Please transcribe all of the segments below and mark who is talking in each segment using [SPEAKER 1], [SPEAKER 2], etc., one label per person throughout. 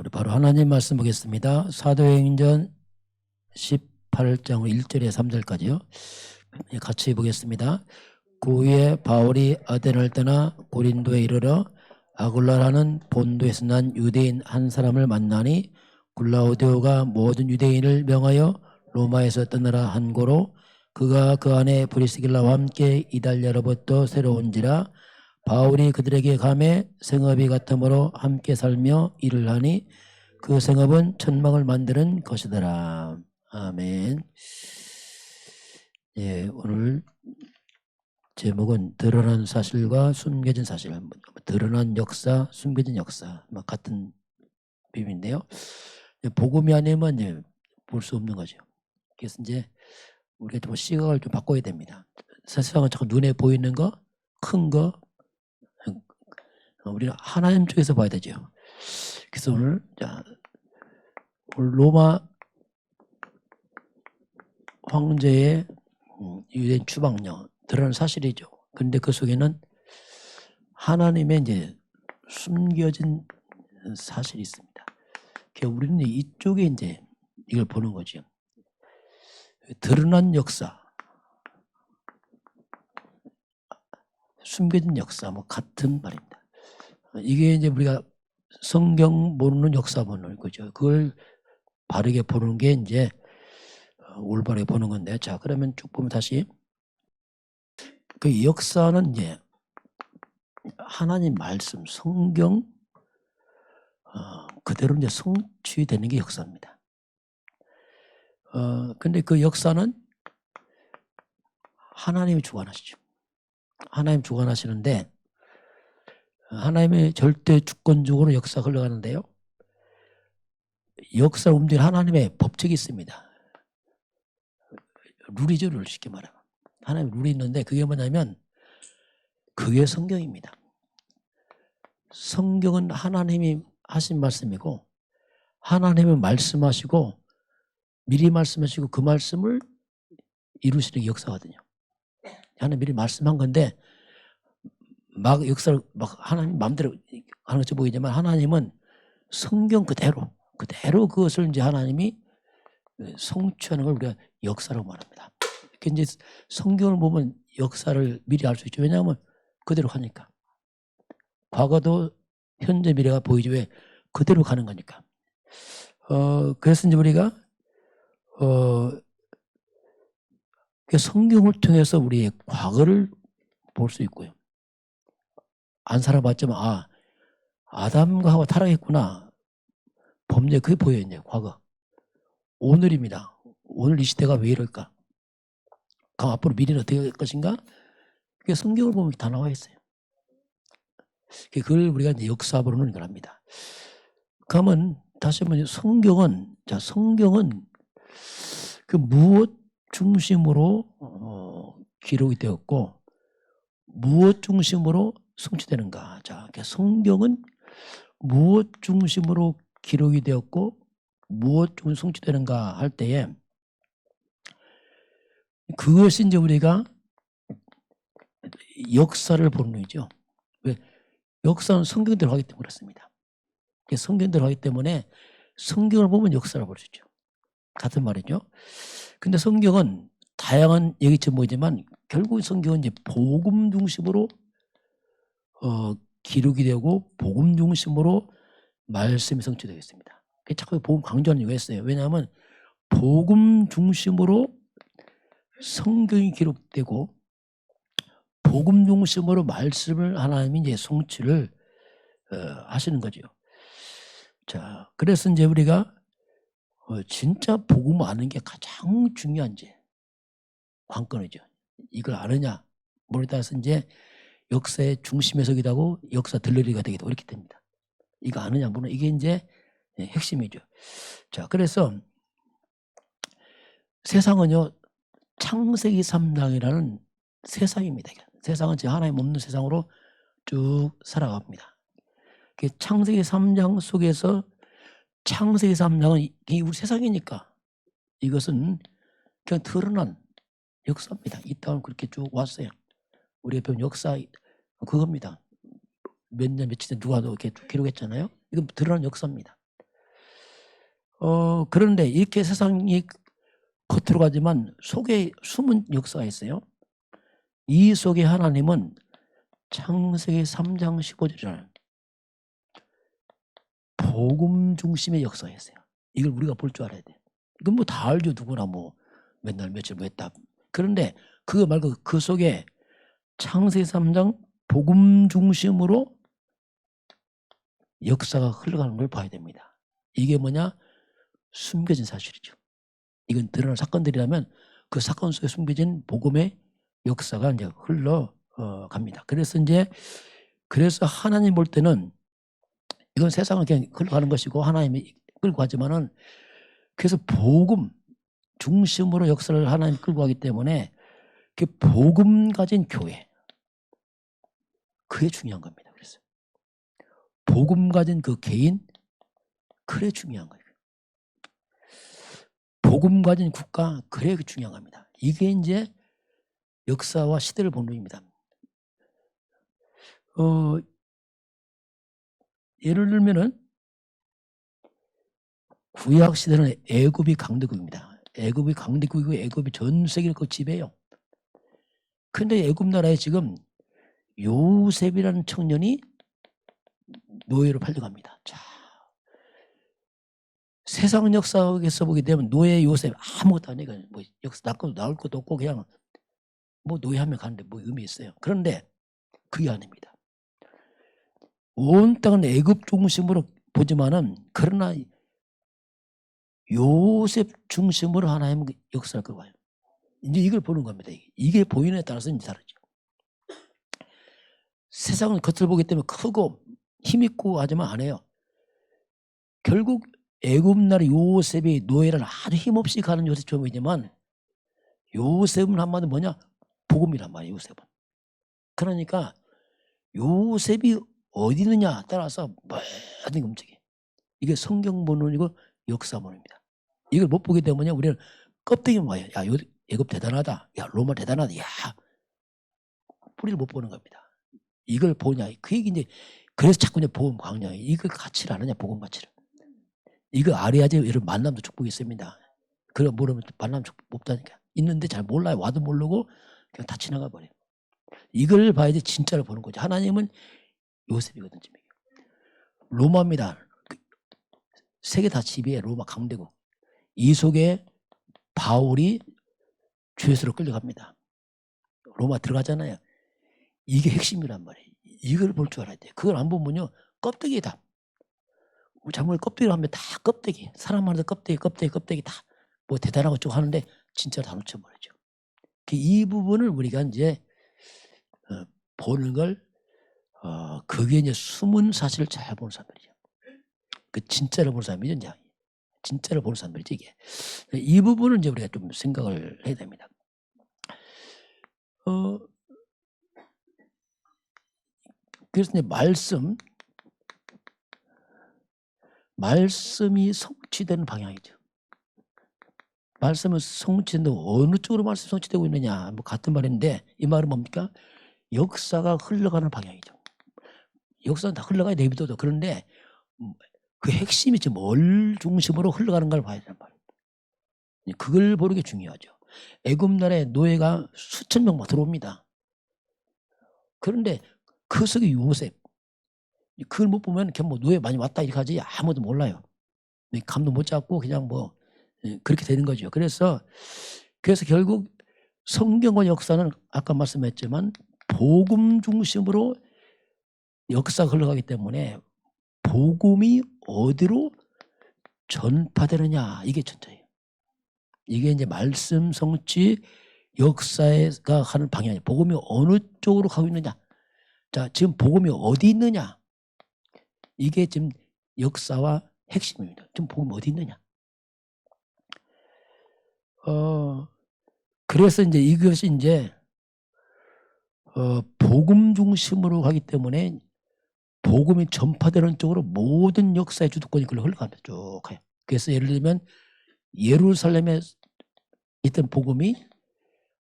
[SPEAKER 1] 우리 바로 하나님 말씀 보겠습니다. 사도행전 18장 1절에 3절까지요. 같이 보겠습니다. 그 후에 바울이 아덴을 떠나 고린도에 이르러 아굴라라는 본도에서 난 유대인 한 사람을 만나니 글라우디오가 모든 유대인을 명하여 로마에서 떠나라 한 고로 그가 그 안에 브리스길라와 함께 이달리아로부터 새로운지라 바울이 그들에게 감해 생업이 같으므로 함께 살며 일을 하니 그 생업은 천막을 만드는 것이더라. 아멘. 예, 오늘 제목은 드러난 사실과 숨겨진 사실, 드러난 역사, 숨겨진 역사, 같은 비밀인데요. 복음이 아니면 볼 수 없는 거죠. 그래서 이제 우리가 좀 시각을 좀 바꿔야 됩니다. 세상은 자꾸 눈에 보이는 거, 큰 거, 우리는 하나님 쪽에서 봐야 되죠. 그래서 오늘 로마 황제의 유대인 추방령 드러난 사실이죠. 그런데 그 속에는 하나님의 이제 숨겨진 사실이 있습니다. 그러니까 우리는 이쪽에 이제 이걸 보는 거죠. 드러난 역사, 숨겨진 역사, 같은 말입니다. 이게 이제 우리가 성경 보는 역사 보는 거죠. 그걸 바르게 보는 게 이제 올바르게 보는 건데, 자, 그러면 쭉 보면 다시 그 역사는 이제 하나님 말씀, 성경 그대로 이제 성취되는 게 역사입니다. 근데 그 역사는 하나님이 주관하시죠. 하나님 주관하시는데 하나님의 절대 주권적으로 역사가 흘러가는데요. 역사를 움직이는 하나님의 법칙이 있습니다. 룰이죠, 룰. 쉽게 말하면. 하나님의 룰이 있는데 그게 뭐냐면 그게 성경입니다. 성경은 하나님이 하신 말씀이고 하나님은 말씀하시고 미리 말씀하시고 그 말씀을 이루시는 게 역사거든요. 하나님 미리 말씀한 건데 막 역사를 하나님 마음대로 하는 것처럼 보이지만 하나님은 성경 그대로 그것을 이제 하나님이 성취하는 걸 우리가 역사라고 말합니다. 이제 성경을 보면 역사를 미리 알 수 있죠. 왜냐하면 그대로 가니까. 과거도 현재 미래가 보이죠. 왜? 그대로 가는 거니까. 그래서 이제 우리가 성경을 통해서 우리의 과거를 볼 수 있고요. 안 살아봤지만 아담과 하와 타락했구나. 범죄 그게 보여요. 이제 과거. 오늘입니다. 오늘 이 시대가 왜 이럴까? 그럼 앞으로 미래는 어떻게 될 것인가? 그게 성경을 보면 다 나와 있어요. 그걸 우리가 이제 역사 보는 거랍니다. 그러면 다시 한번 성경은 그 무엇 중심으로 기록이 되었고 무엇 중심으로 성취되는가? 자, 성경은 무엇 중심으로 기록이 되었고 무엇 중심으로 성취되는가 할 때에 그것이 이제 우리가 역사를 보는 거죠. 왜? 역사는 성경대로 하기 때문에 그렇습니다. 성경대로 하기 때문에 성경을 보면 역사를 볼 수 있죠. 같은 말이죠. 근데 성경은 다양한 얘기처럼 보이지만 결국 성경은 이제 복음 중심으로 기록이 되고 복음 중심으로 말씀이 성취되어 있습니다. 자꾸 복음 강조하는 이유가 있어요. 왜냐하면 복음 중심으로 성경이 기록되고 복음 중심으로 말씀을 하나님이 이제 성취를 하시는 거죠. 자, 그래서 이제 우리가 진짜 복음 아는 게 가장 중요한 이제 관건이죠. 이걸 아느냐, 뭐에 따라서 이제 역사의 중심에 서기도 하고 역사 들러리가 되기도 이렇게 됩니다. 이거 아느냐, 뭐냐, 이게 이제 핵심이죠. 자, 그래서 세상은요, 창세기 3장이라는 세상입니다. 세상은 지금 하나님 없는 세상으로 쭉 살아갑니다. 창세기 3장 속에서 창세기 3장은 우리 세상이니까 이것은 그냥 드러난 역사입니다. 이 땅은 그렇게 쭉 왔어요. 우리가 배운 역사 그겁니다. 몇 년 며칠 전 누가 이렇게 기록했잖아요. 이건 드러난 역사입니다. 그런데 이렇게 세상이 겉으로 가지만 속에 숨은 역사가 있어요. 이 속에 하나님은 창세기 3장 15절에 복음 중심의 역사가 있어요. 이걸 우리가 볼 줄 알아야 돼. 이건 뭐 다 알죠. 누구나 뭐 맨날 며칠 뭐 했다. 그런데 그거 말고 그 속에 창세기 3장 복음 중심으로 역사가 흘러가는 걸 봐야 됩니다. 이게 뭐냐? 숨겨진 사실이죠. 이건 드러난 사건들이라면 그 사건 속에 숨겨진 복음의 역사가 이제 흘러갑니다. 그래서 하나님 볼 때는 이건 세상은 그냥 흘러가는 것이고 하나님이 끌고 가지만은 그래서 복음 중심으로 역사를 하나님 끌고 가기 때문에 그 복음 가진 교회 그게 중요한 겁니다. 그래서 복음 가진 그 개인 그게 중요한 거예요. 복음 가진 국가 그게 중요한 겁니다. 이게 이제 역사와 시대를 보는 겁니다. 예를 들면은 구약 시대는 애굽이 강대국입니다. 애굽이 강대국이고 애굽이 전 세계를 지배해요. 그런데 애굽 나라에 지금 요셉이라는 청년이 노예로 팔려갑니다. 자, 세상 역사에서 보게 되면 노예 요셉 아무것도 아니니까 뭐 역사 나올 것도 없고 그냥 뭐 노예하면 가는데 뭐 의미 있어요. 그런데 그게 아닙니다. 온 땅은 애굽 중심으로 보지만은 그러나 요셉 중심으로 하나님은 역사를 끌고 와요. 이제 이걸 보는 겁니다. 이게 보이느냐에 따라서 이제 다르죠. 세상은 겉을 보기 때문에 크고 힘있고 하지만 안 해요. 결국 애굽 나라 요셉이 노예를 아주 힘없이 가는 요셉처럼 보이지만 요셉은 한마디로 뭐냐? 복음이란 말이에요. 요셉은. 그러니까 요셉이 어디 있느냐 따라서 모든 게 움직여. 이게 성경 본론이고 역사 본론입니다. 이걸 못 보기 때문에 우리는 껍데기만 봐요. 야, 애굽 대단하다. 야, 로마 대단하다. 야, 뿌리를 못 보는 겁니다. 이걸 보냐. 그 얘기 이제 그래서 자꾸 이제 복음 광야. 이걸 가치를 아느냐 복음 가치를. 이거 알아야지 여러분 만남도 축복이 있습니다. 그걸 모르면 만남 축복 없다니까. 있는데 잘 몰라요. 와도 모르고 그냥 다 지나가 버려요. 이걸 봐야지 진짜를 보는 거죠. 하나님은 요셉이거든요. 로마입니다. 세계 다 지배해. 로마 강대국. 이 속에 바울이 죄수로 끌려갑니다. 로마 들어가잖아요. 이게 핵심이란 말이에요. 이걸 볼 줄 알아야 돼요. 그걸 안 보면요. 껍데기다. 잘못 껍데기로 하면 다 껍데기. 사람마다 껍데기 다 뭐 대단하고 쭉 하는데 진짜로 다 놓쳐버리죠. 이 부분을 우리가 이제 보는 걸 그게 이제 숨은 사실을 잘 보는 사람들이죠. 그 진짜를 보는 사람이죠. 이제 진짜를 보는 사람들이죠. 이게 이 부분을 이제 우리가 좀 생각을 해야 됩니다. 그래서 이제 말씀이 성취되는 방향이죠. 말씀은 성취되는데 어느 쪽으로 말씀이 성취되고 있느냐 뭐 같은 말인데 이 말은 뭡니까? 역사가 흘러가는 방향이죠. 역사는 다 흘러가야 내비둬도 그런데 그 핵심이 지금 뭘 중심으로 흘러가는가를 봐야 되는 말이에요. 그걸 보는 게 중요하죠. 애굽 나라에 노예가 수천 명 들어옵니다. 그런데 그 속에 요셉 그걸 못 보면 그냥 뭐 노예 많이 왔다 이렇게 하지 아무도 몰라요. 감도 못 잡고 그냥 뭐 그렇게 되는 거죠. 그래서 결국 성경과 역사는 아까 말씀했지만 복음 중심으로 역사가 흘러가기 때문에 복음이 어디로 전파되느냐 이게 전제예요. 이게 이제 말씀 성취 역사가 하는 방향이에요. 복음이 어느 쪽으로 가고 있느냐. 자, 지금 복음이 어디 있느냐. 이게 지금 역사와 핵심입니다. 지금 복음이 어디 있느냐. 그래서 이제 이것이 이제 복음 중심으로 가기 때문에 복음이 전파되는 쪽으로 모든 역사의 주도권이 그걸로 흘러갑니다. 쭉 가요. 그래서 예를 들면 예루살렘에 있던 복음이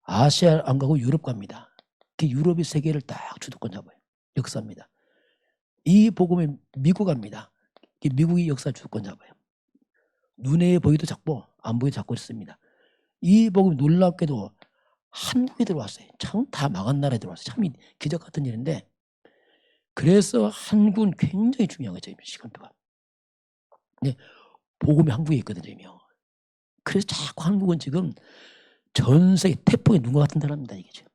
[SPEAKER 1] 아시아 안 가고 유럽 갑니다. 그 유럽이 세계를 딱 주도권 잡아요. 역사입니다. 이 복음이 미국 갑니다. 미국이 역사 주도권 잡아요. 눈에 보이도 작고 안 보이도 작고 있습니다. 이 복음이 놀랍게도 한국에 들어왔어요. 참 다 망한 나라에 들어왔어요. 참 기적 같은 일인데, 그래서 한국은 굉장히 중요한 거죠. 시간표가. 근데 복음이 한국에 있거든요. 이미. 그래서 자꾸 한국은 지금 전 세계 태풍의 눈과 같은 나라입니다. 이게 지금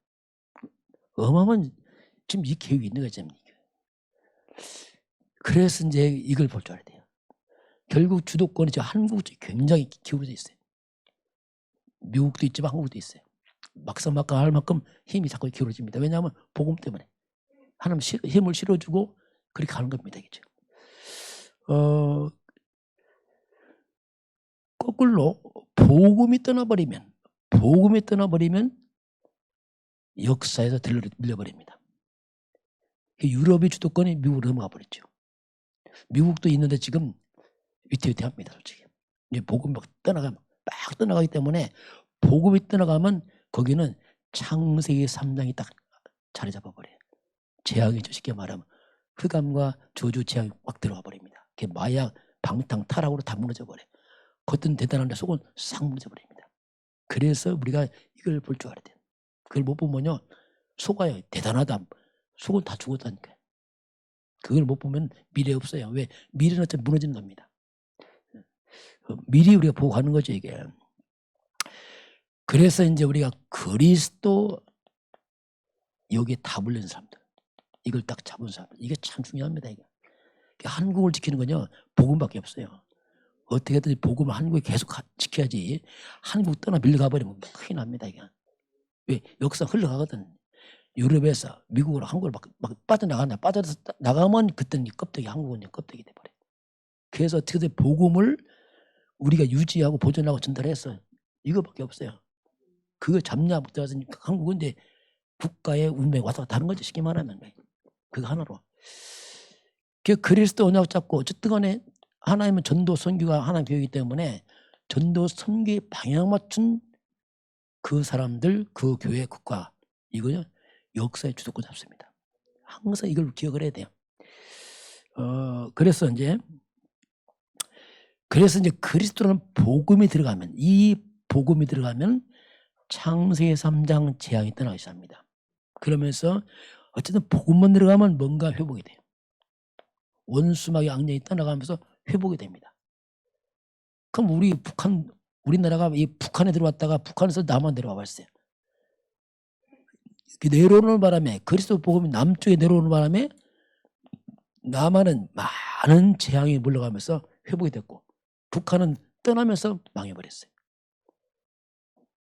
[SPEAKER 1] 어마어마한 지금 이 계획이 있는 거죠. 그래서 이제 이걸 볼 줄 알아야 돼요. 결국 주도권이 지금 한국 쪽에 굉장히 기울어져 있어요. 미국도 있지만 한국도 있어요. 막상 할 만큼 힘이 자꾸 기울어집니다. 왜냐하면 복음 때문에 하나님 힘을 실어주고 그렇게 가는 겁니다. 이게 거꾸로 복음이 떠나버리면 역사에서 밀려버립니다. 유럽의 주도권이 미국으로 넘어가 버렸죠. 미국도 있는데 지금 위태위태합니다. 솔직히 이제 복음이 막 떠나가기 때문에, 복음이 떠나가면 거기는 창세기 3장이 딱 자리 잡아버려요. 재앙이죠. 쉽게 말하면 흑암과 저주 재앙이 막 들어와 버립니다. 마약, 방탕, 타락으로 다 무너져 버려요. 겉은 대단한데 속은 싹 무너져 버립니다. 그래서 우리가 이걸 볼 줄 알아야 돼요. 그걸 못 보면요, 속아요. 대단하다. 속은 다 죽었다니까요. 그걸 못 보면 미래 없어요. 왜? 미래는 어차피 무너지는 겁니다. 미리 우리가 보고 가는 거죠, 이게. 그래서 이제 우리가 그리스도 여기에 답을 낸 사람들, 이걸 딱 잡은 사람들, 이게 참 중요합니다. 이게. 한국을 지키는 건요, 복음밖에 없어요. 어떻게든 복음을 한국에 계속 지켜야지. 한국 떠나 밀려가 버리면 큰일 납니다. 이게. 왜? 역사 흘러가거든. 유럽에서 미국으로 한국으로 막 빠져나가면 그때는 껍데기, 한국은 껍데기 돼버려요. 그래서 어떻게든 복음을 우리가 유지하고 보존하고 전달해서 이거밖에 없어요. 그거 잡냐 못해서 한국은 이제 국가의 운명이 와서 다른 거죠. 쉽게 말하면. 그거 하나로. 그리스도 언약 잡고 어쨌든 간에 하나님은 전도 선교가 하나님 교육이기 때문에 전도 선교에 방향 맞춘 그 사람들, 그 교회, 국가, 이거는 역사의 주도권 잡습니다. 항상 이걸 기억을 해야 돼요. 그래서 이제 그리스도라는 복음이 들어가면, 이 복음이 들어가면 창세기 3장 재앙이 떠나기 시작합니다. 그러면서 어쨌든 복음만 들어가면 뭔가 회복이 돼요. 원수마귀 악령이 떠나가면서 회복이 됩니다. 그럼 우리나라가 이 북한에 들어왔다가 북한에서 남한 내려와 봤어요. 내려오는 바람에, 그리스도 복음이 남쪽에 내려오는 바람에 남한은 많은 재앙이 물러가면서 회복이 됐고, 북한은 떠나면서 망해버렸어요.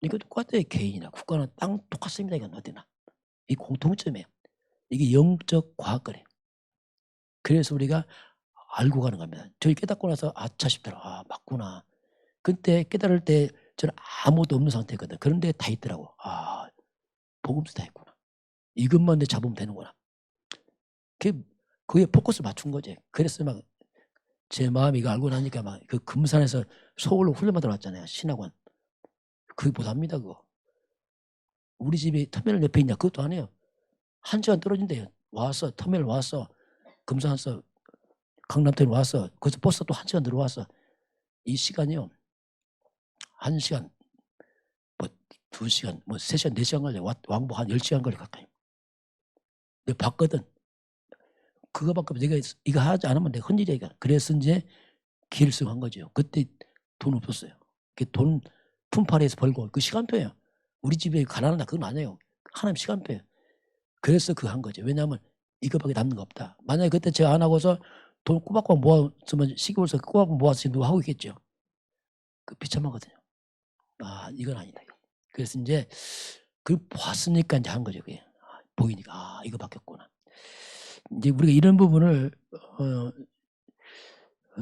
[SPEAKER 1] 이거 똑같아요. 개인이나 국가나 땅 똑같습니다. 이건 어디나. 이 공통점이에요. 이게 영적 과학거래요. 그래서 우리가 알고 가는 겁니다. 저희 깨닫고 나서 아차 싶더라. 맞구나. 그때 깨달을 때 저는 아무도 없는 상태거든. 그런데 다 있더라고. 복음도 다 있구나. 이것만 내 잡으면 되는구나. 그게 포커스를 맞춘 거지. 그래서 막 제 마음이 이거 알고 나니까 막 그 금산에서 서울로 훈련받으러 왔잖아요. 신학원. 그게 못합니다. 그거. 우리 집이 터미널 옆에 있냐? 그것도 안 해요. 1시간 떨어진대요. 와서 터미널 와서 금산에서 강남터미널 와서 거기서 버스 또 1시간 들어와서, 이 시간이요 1시간, 뭐 2시간, 뭐 3시간, 4시간 걸려. 왕복 한 10시간 걸려 가까이. 내가 봤거든. 그거밖에 내가 이거 하지 않으면 내가 흔들려. 그래서 이제 길승한 거죠. 그때 돈 없었어요. 돈 품팔이해서 벌고, 그 시간표예요. 우리 집에 가난하다 그건 아니에요. 하나님 시간표예요. 그래서 그거 한 거죠. 왜냐하면 이거밖에 남는 거 없다. 만약에 그때 제가 안 하고서 돈 꼬박꼬박 모았으면, 시골에서 꼬박꼬박 모아서 누가 하고 있겠죠. 그 비참하거든요. 이건 아니다. 그래서 이제 그걸 봤으니까 이제 한 거죠. 그게. 보이니까 이거밖에 없구나. 이제 우리가 이런 부분을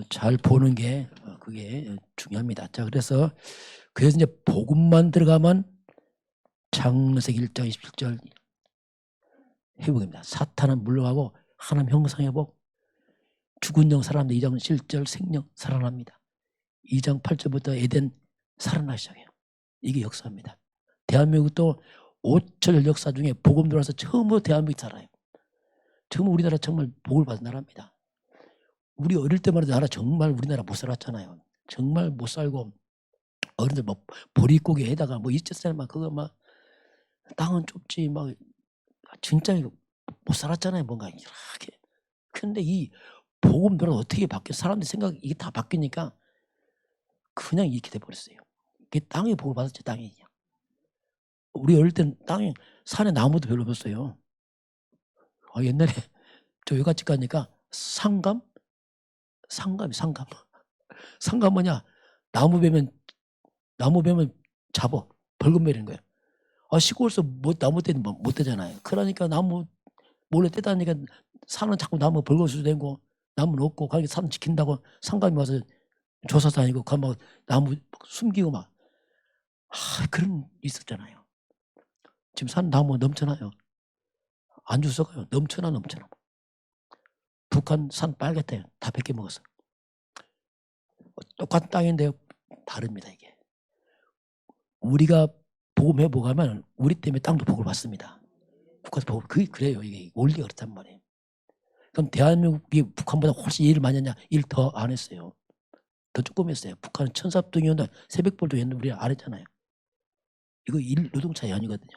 [SPEAKER 1] 잘 보는 게 그게 중요합니다. 자, 그래서 이제 복음만 들어가면 창세기 1장 27절 회복입니다. 사탄은 물러가고 하나님 형상 회복, 죽은 영 살아납니다. 2장 7절 생명 살아납니다. 2장 8절부터 에덴 살아나기 시작해요. 이게 역사입니다. 대한민국도 5천 역사 중에 복음 들어와서 처음으로 대한민국이 살아요. 처음 우리나라 정말 복을 받은 나라입니다. 우리 어릴 때만 해도 나라 정말 우리나라 못 살았잖아요. 정말 못 살고 어른들 뭐 보릿고개에다가 뭐 있었어요. 막 그거 막 땅은 좁지 막 진짜 이거 못 살았잖아요. 뭔가 이렇게. 근데 이 복음들은 어떻게 바뀌어? 사람들 생각 이게 다 바뀌니까 그냥 이렇게 돼버렸어요. 이게 땅에 복을 받았죠. 땅에. 우리 어릴 때는 땅에 산에 나무도 별로 없었어요. 옛날에 저 외갓집 가니까 상감 뭐냐? 나무 베면 잡어 벌금 매는 거예요. 시골에서 뭐 나무 떼는 못 떼잖아요. 그러니까 나무 몰래 떼다니까 산은 자꾸 나무 벌거수 되고 나무는 없고 그러니까 산 지킨다고 상감이 와서 조사 다니고 막 나무 숨기고 막 그런 있었잖아요. 지금 산 나무 넘쳐나요. 안 주워가요. 넘쳐나. 북한 산 빨갛대요. 다 뺏겨 먹었어. 똑같은 땅인데 다릅니다. 이게 우리가 복음해 보가면 우리 때문에 땅도 복을 받습니다. 국가에서 복을 그래요. 이게 원리가 그렇단 말이에요. 그럼 대한민국이 북한보다 훨씬 일을 많이 했냐? 일 더 안 했어요. 더 조금 했어요. 북한은 천삽등이었는데 새벽벌도 했는데 우리 안 했잖아요. 이거 일 노동차이 아니거든요.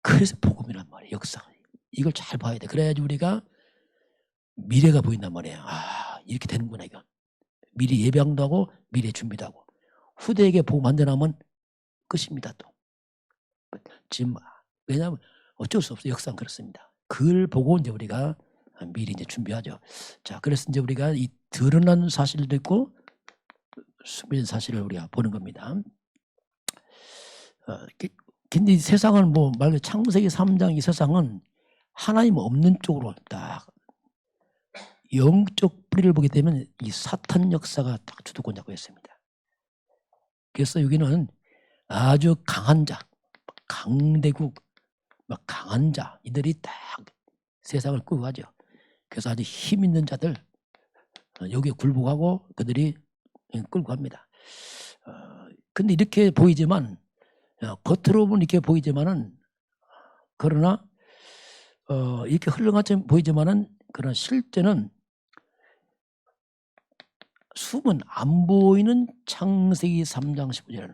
[SPEAKER 1] 그래서 복음이란 말이에요. 역사. 이걸 잘 봐야 돼. 그래야지 우리가 미래가 보인단 말이에요. 이렇게 되는구나 이거. 미리 예방도 하고 미래 준비도 하고. 후대에게 복음 안 전하면 끝입니다. 또. 지금 왜냐하면 어쩔 수 없어요. 역사는 그렇습니다. 그걸 보고 이제 우리가 미리 이제 준비하죠. 자, 그래서 이제 우리가 이 드러난 사실도 있고 숨겨진 사실을 우리가 보는 겁니다. 근데 이 세상은 뭐 말 그대로 창세기 3장 이 세상은 하나님 없는 쪽으로 딱 영적 뿌리를 보게 되면 이 사탄 역사가 딱 주도권 잡고 있습니다. 그래서 여기는 아주 강한 자, 강대국, 막 강한 자 이들이 딱 세상을 끌고 가죠. 그래서 아주 힘 있는 자들 여기에 굴복하고 그들이 끌고 갑니다. 근데 이렇게 보이지만 겉으로 보면 이렇게 보이지만은 그러나 이렇게 흘러같이 보이지만은 그러나 실제는 숨은 안 보이는 창세기 3장 15절은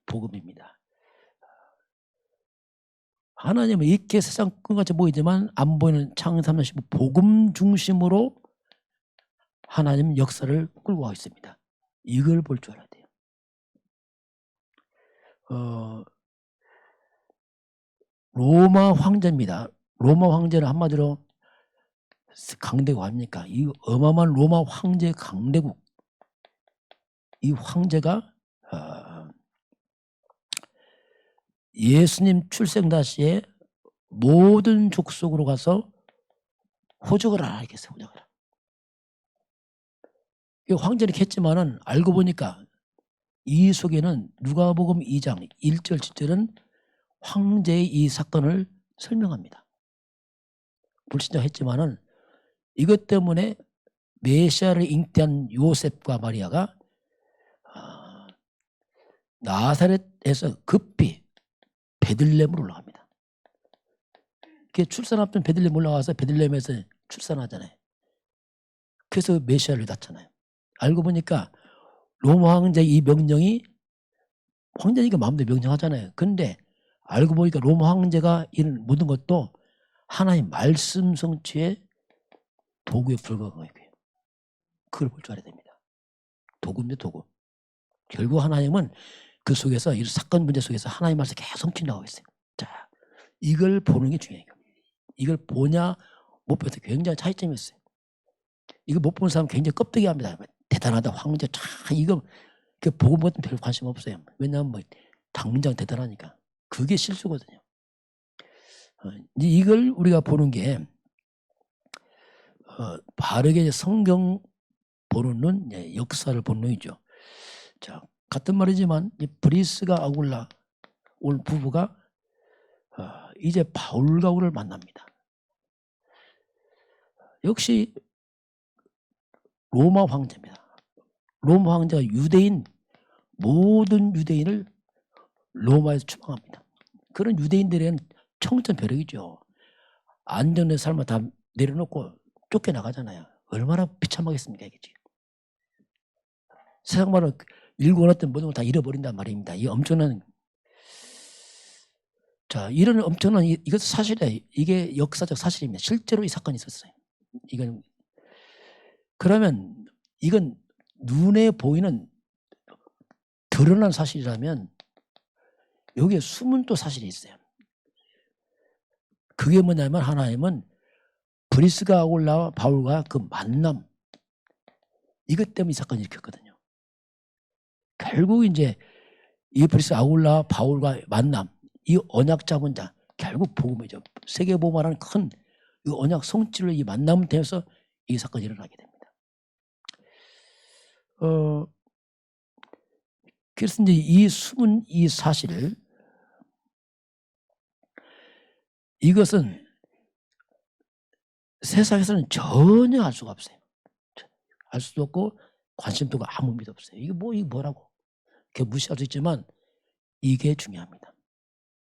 [SPEAKER 1] 복음입니다. 하나님은 이렇게 세상 끝같이 보이지만 안 보이는 창세기 3장 15 복음 중심으로 하나님 역사를 끌고 가고 있습니다. 이걸 볼 줄 알아야 돼요. 로마 황제입니다. 로마 황제는 한마디로 강대국 아닙니까? 이 어마어마한 로마 황제 강대국. 이 황제가 예수님 출생다시에 모든 족속으로 가서 호적을 하라 했어요. 호적을. 황제는 했지만은 알고 보니까 이 속에는 누가복음 2장 1절 7절은 황제의 이 사건을 설명합니다. 불신자했지만은 이것 때문에 메시아를 잉태한 요셉과 마리아가 나사렛에서 급히 베들레헴으로 올라갑니다. 출산 앞둔 베들레헴 올라가서 베들레헴에서 출산하잖아요. 그래서 메시아를 낳잖아요. 알고 보니까 로마 황제의 이 명령이 황제니까 마음대로 명령하잖아요. 그런데 알고 보니까 로마 황제가 이런 모든 것도 하나님 말씀 성취의 도구에 불과한 거예요. 그걸 볼 줄 알아야 됩니다. 도구입니다. 도구. 결국 하나님은 그 속에서 이 사건 문제 속에서 하나님 말씀 계속 성취하고 있어요. 자, 이걸 보는 게 중요해요. 이걸 보냐 못 보냐 굉장히 차이점이 있어요. 이거 못 보는 사람은 굉장히 껍데기합니다. 대단하다 황제 참 이거 그 복음 같은 별 관심 없어요. 왜냐하면 뭐 당장 대단하니까 그게 실수거든요. 이걸 우리가 보는 게 바르게 성경 보는 눈, 역사를 보는 눈이죠. 자, 같은 말이지만 이 브리스가 아굴라 올 부부가 이제 바울 가울을 만납니다. 역시 로마 황제입니다. 로마 황제가 유대인 모든 유대인을 로마에서 추방합니다. 그런 유대인들에는 청천벽력이죠. 안전의 삶을 다 내려놓고 쫓겨나가잖아요. 얼마나 비참하겠습니까 이게 지금. 세상 말로 일고 원했던 모든 걸 다 잃어버린단 말입니다. 이 엄청난, 자, 이런 엄청난, 이것 사실이에요. 이게 역사적 사실입니다. 실제로 이 사건이 있었어요. 이건, 그러면 이건 눈에 보이는 드러난 사실이라면 여기에 숨은 또 사실이 있어요. 그게 뭐냐면 하나님은 브리스가 아굴라와 바울과 그 만남, 이것 때문에 이 사건을 일으켰거든요. 결국 이제 이 브리스 아굴라와 바울과 만남, 이 언약 잡은 자, 결국 복음이죠. 세계복음화라는 큰 이 언약 성취를 이 만남 되어서 이 사건이 일어나게 됩니다. 그래서 이제 이 숨은 이 사실, 이것은 세상에서는 전혀 알 수가 없어요. 알 수도 없고 관심도 아무 의미도 없어요. 이게 뭐라고 그게 무시할 수 있지만 이게 중요합니다.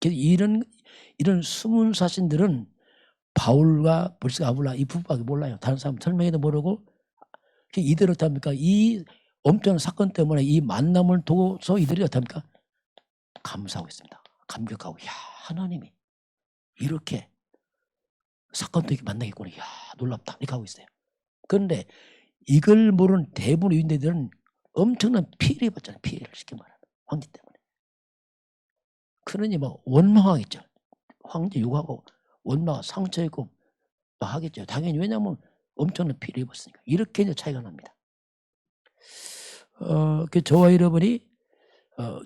[SPEAKER 1] 그래서 이런 숨은 사실들은 바울과 브리스가 아굴라 이 부부밖에 몰라요. 다른 사람 설명해도 모르고 이들을 어떻습니까? 이 엄청난 사건 때문에 이 만남을 두고서 이들이 어떻습니까? 감사하고 있습니다. 감격하고, 야, 하나님이 이렇게 사건도 이렇게 만나겠구나. 야, 놀랍다. 이렇게 하고 있어요. 그런데 이걸 모르는 대부분의 유대인들은 엄청난 피해를 입었잖아요. 피해를 쉽게 말하면 황제 때문에. 그러니 뭐 원망하겠죠. 황제 욕하고 원망, 상처 있고 하겠죠. 당연히 왜냐하면 엄청난 피해를 입었으니까. 이렇게 이제 차이가 납니다. 저와 여러분이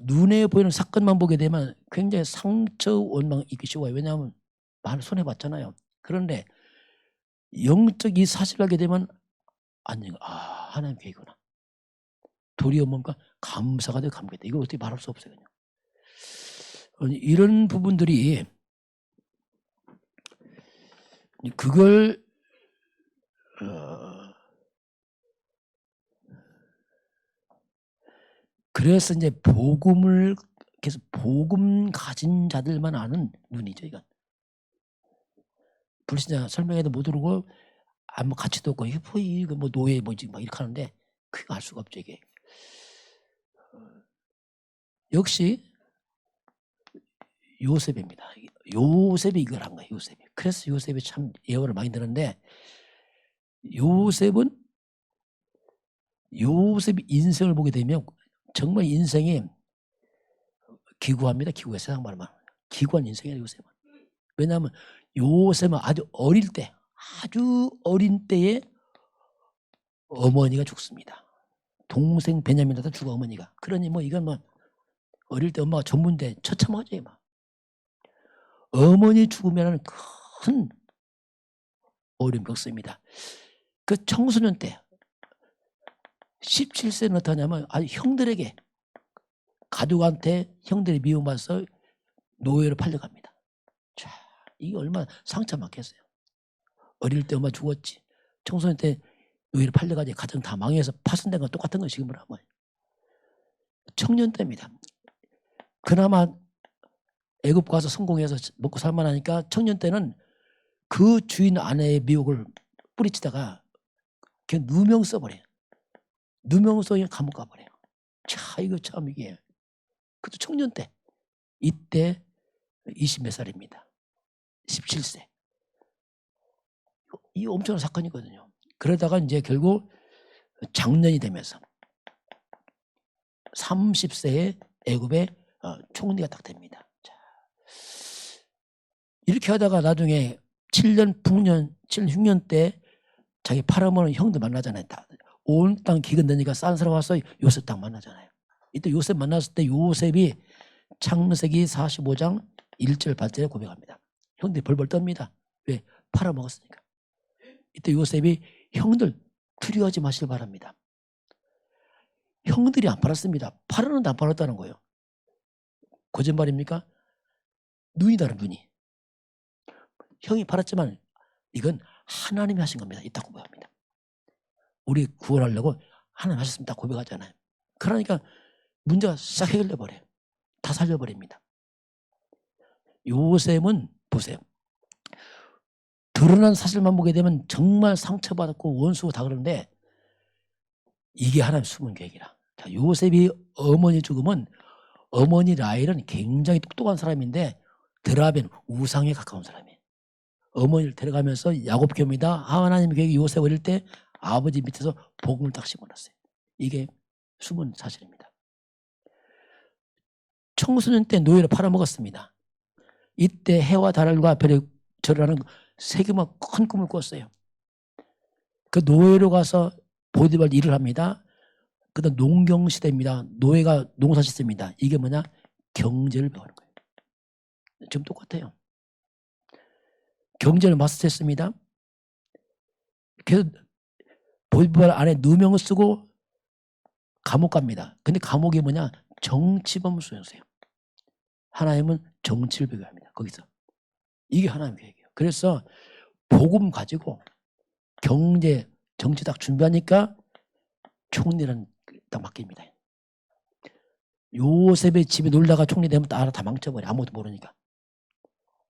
[SPEAKER 1] 눈에 보이는 사건만 보게 되면 굉장히 상처, 원망 있기 쉬워요. 왜냐하면 많이 손해봤잖아요. 그런데 영적 이 사실을 알게 되면 하나님 계획이구나. 도리어 뭔가 감사가 되고 감격이다. 이거 어떻게 말할 수 없어요. 그냥. 이런 부분들이 그걸 그래서 이제 복음을 계속 복음 가진 자들만 아는 눈이죠. 이건 불신자 설명해도 못 들고 아무 가치도 없고 이거 뭐 노예 뭐지 막 이렇게 하는데 그게 알 수가 없죠. 이게 역시 요셉입니다. 요셉이 이걸 한 거예요. 요셉이. 그래서 요셉이 참 예언을 많이 들었는데 요셉이 인생을 보게 되면 정말 인생이 기구합니다. 기구해. 세상 말만 기구한 인생이에요. 요셉은. 왜냐하면 요셉은 아주 어린 때에 어머니가 죽습니다. 동생 베냐민한테 죽어 어머니가. 그러니 뭐 이건 뭐 어릴 때 엄마가 전문대 처참하죠. 막. 어머니 죽으면 큰 어려움이 겪습니다. 그 청소년 때 17세는 어떠냐면 아주 형들에게 가족한테 형들이 미움받아서 노예로 팔려갑니다. 자, 이게 얼마나 상처 많겠어요. 어릴 때 엄마 죽었지. 청소년 때 노예로 팔려가지고 가정 다 망해서 파손된 건 똑같은 거 지금으로 하면. 청년 때입니다. 그나마 애굽 가서 성공해서 먹고 살만하니까 청년 때는 그 주인 아내의 미혹을 뿌리치다가 그냥 누명 써버려요. 누명 써서 감옥 가버려요. 자, 이거 참 이게. 그것도 청년 때. 이때 20몇 살입니다. 17세. 이 엄청난 사건이거든요. 그러다가 이제 결국 장년이 되면서 30세에 애굽의 총리가 딱 됩니다. 자, 이렇게 하다가 나중에 7년, 6년 때 자기 팔아먹는 형들 만나잖아요. 온 땅 기근 되니까 싼 사람 와서 요셉 딱 만나잖아요. 이때 요셉 만났을 때 요셉이 창세기 45장 1절 8절에 고백합니다. 형들이 벌벌 떱니다. 왜? 팔아먹었으니까. 이때 요셉이 형들 두려워하지 마시길 바랍니다. 형들이 안 팔았습니다. 팔았는데 안 팔았다는 거예요. 거짓말입니까? 눈이 다른 눈이. 형이 팔았지만 이건 하나님이 하신 겁니다. 이따 고백합니다. 우리 구원하려고 하나님 하셨습니다. 고백하잖아요. 그러니까 문제가 싹 해결돼 버려요. 다 살려버립니다. 요셉은 보세요. 드러난 사실만 보게 되면 정말 상처받았고 원수고 다 그러는데 이게 하나님의 숨은 계획이라. 자, 요셉이 어머니 죽으면 어머니 라헬은 굉장히 똑똑한 사람인데 드라벤 우상에 가까운 사람이에요. 어머니를 데려가면서 야곱 교입니다. 하나님의 계획이 요셉 어릴 때 아버지 밑에서 복음을 딱 심어놨어요. 이게 숨은 사실입니다. 청소년 때 노예를 팔아먹었습니다. 이때 해와 달과 별의 절하는 세계만 큰 꿈을 꿨어요. 그 노예로 가서 보디발 일을 합니다. 그다음 농경 시대입니다. 노예가 농사 짓습니다. 이게 뭐냐? 경제를 배우는 거예요. 지금 똑같아요. 경제를 마스터했습니다. 그래서 보디발 안에 누명을 쓰고 감옥 갑니다. 근데 감옥이 뭐냐? 정치범 수용소예요. 하나님은 정치를 배교합니다. 거기서. 이게 하나님의 계획이에요. 그래서 복음 가지고 경제, 정치 딱 준비하니까 총리는 딱 맡깁니다. 요셉의 집에 놀다가 총리 되면 다 망쳐버려. 아무것도 모르니까.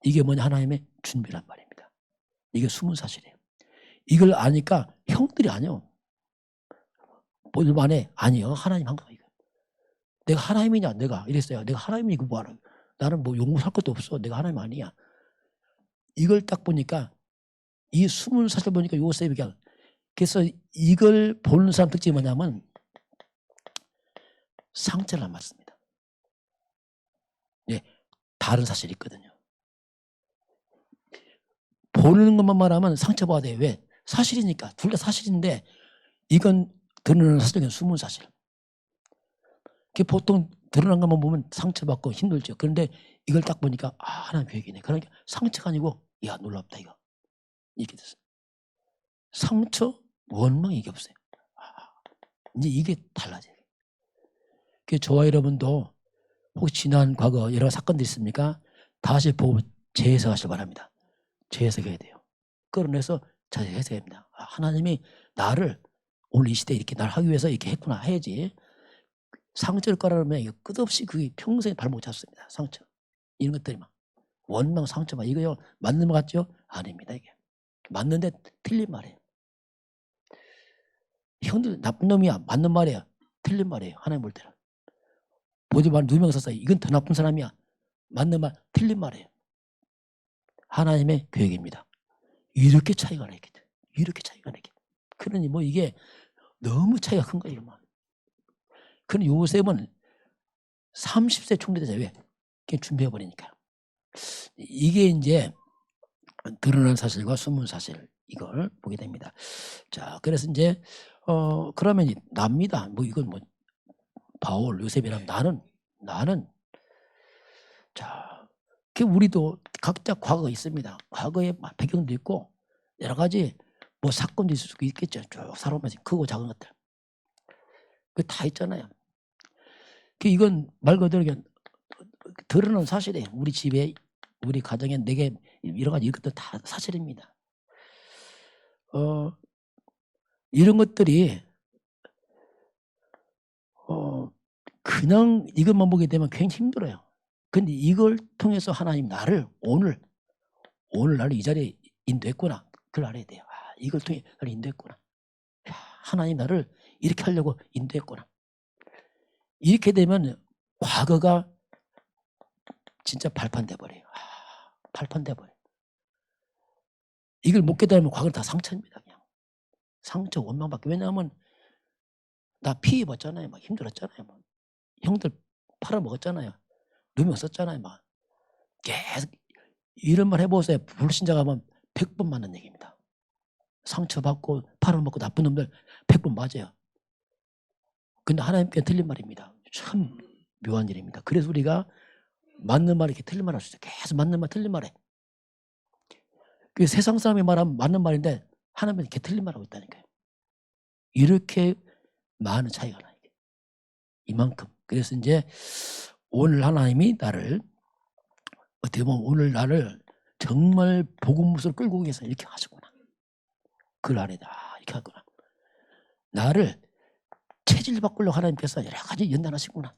[SPEAKER 1] 이게 뭐냐? 하나님의 준비란 말입니다. 이게 숨은 사실이에요. 이걸 아니까 형들이 아니요. 볼만해. 아니요. 하나님 한 거야. 이거. 내가 하나님이냐? 내가 이랬어요. 내가 하나님이고 뭐하라. 나는 뭐 용서할 것도 없어. 내가 하나님 아니야. 이걸 딱 보니까 이 숨은 사실 보니까 요셉이 그냥 그래서 이걸 보는 사람 특징이 뭐냐면 상처를 안 받습니다. 예, 다른 사실이 있거든요. 보는 것만 말하면 상처받아야 돼요. 왜? 사실이니까. 둘 다 사실인데 이건 드러나는 사실은 숨은 사실. 보통 드러난 것만 보면 상처받고 힘들죠. 그런데 이걸 딱 보니까 아, 하나님 계획이네. 그러니까 상처가 아니고 야 놀랍다 이거. 이렇게 됐어요. 상처, 원망 이게 없어요. 이제 이게 달라져요. 그래서 저와 여러분도 혹시 지난 과거 여러 사건들 있습니까? 다시 보고 재해석하시기 바랍니다. 재해석해야 돼요. 끌어내서 재해석해야 됩니다. 아, 하나님이 나를 오늘 이 시대에 이렇게 날 하기 위해서 이렇게 했구나 해야지. 상처를 깔아놓으면 이거 끝없이 그게 평생에 발목 잡습니다. 상처. 이런 것들이 막 원망 상처 막 이거요. 맞는 것 같죠? 아닙니다. 이게. 맞는데 틀린 말이에요. 형들 나쁜 놈이야. 맞는 말이야. 틀린 말이에요. 하나님 볼 때는. 보디발 누명 썼어요. 이건 더 나쁜 사람이야. 맞는 말, 틀린 말이에요. 하나님의 계획입니다. 이렇게 차이가 나게 돼. 이렇게 차이가 나게. 그러니 뭐 이게 너무 차이가 큰 거예요. 그럼 요셉은 30세 총리 되자. 왜? 그냥 준비해버리니까. 이게 이제 드러난 사실과 숨은 사실 이걸 보게 됩니다. 자, 그래서 이제 그러면 납니다. 뭐 이건 뭐 바울, 요셉이라면 나는 자, 우리도 각자 과거가 있습니다. 과거의 배경도 있고 여러 가지 뭐 사건도 있을 수 있겠죠. 쭉 살아오면서 크고 작은 것들. 그 다 있잖아요. 이건 말 그대로 그냥 드러난 사실이에요. 우리 집에, 우리 가정에 내게 여러 가지 이것도 다 사실입니다. 이런 것들이 그냥 이것만 보게 되면 굉장히 힘들어요. 근데 이걸 통해서 하나님 나를 오늘 나를 이 자리에 인도했구나. 그걸 알아야 돼요. 아, 이걸 통해 나를 인도했구나. 야, 하나님 나를 이렇게 하려고 인도했구나. 이렇게 되면 과거가 진짜 발판돼 버려요. 발판돼 버려요. 이걸 못 깨달으면 과거는 다 상처입니다. 그냥 상처 원망밖에. 왜냐하면 나 피 입었잖아요. 막 힘들었잖아요. 막. 형들 팔아먹었잖아요. 누명 썼잖아요. 막 계속 이런 말 해보세요. 불신자 가면 100번 맞는 얘기입니다. 상처받고 팔아먹고 나쁜 놈들 100번 맞아요. 근데 하나님께 틀린 말입니다. 참 묘한 일입니다. 그래서 우리가 맞는 말 이렇게 틀린 말 할 수 있어요. 계속 맞는 말 틀린 말에. 세상 사람이 말하면 맞는 말인데 하나님은 이렇게 틀린 말하고 있다니까요. 이렇게 많은 차이가 나요. 이만큼. 그래서 이제 오늘 하나님이 나를 어떻게 보면 오늘 나를 정말 복음으로 끌고 오기 위해서 이렇게 하셨구나. 그걸 알아야 돼. 이렇게 하구나. 나를 체질 바꾸려고 하나님께서 여러 가지 연단하시구나.